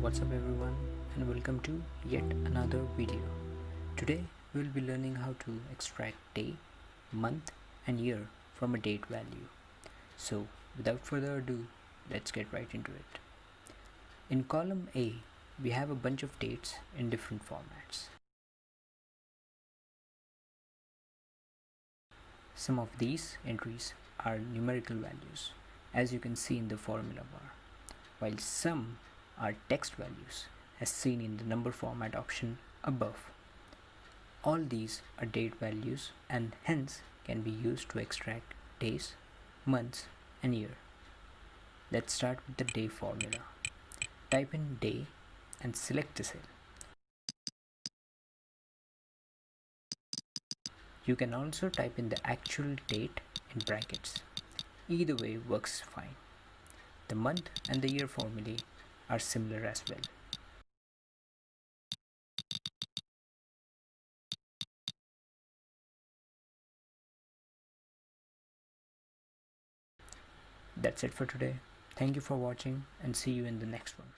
What's up everyone, and welcome to yet another video. Today we'll be learning how to extract day, month and year from a date value. So without further ado, let's get right into it. In column A, we have a bunch of dates in different formats. Some of these entries are numerical values, as you can see in the formula bar, while some are text values as seen in the number format option above. All these are date values and hence can be used to extract days, months and year. Let's start with the day formula. Type in day and select the cell. You can also type in the actual date in brackets. Either way works fine. The month and the year formulae are similar as well. That's it for today. Thank you for watching and see you in the next one.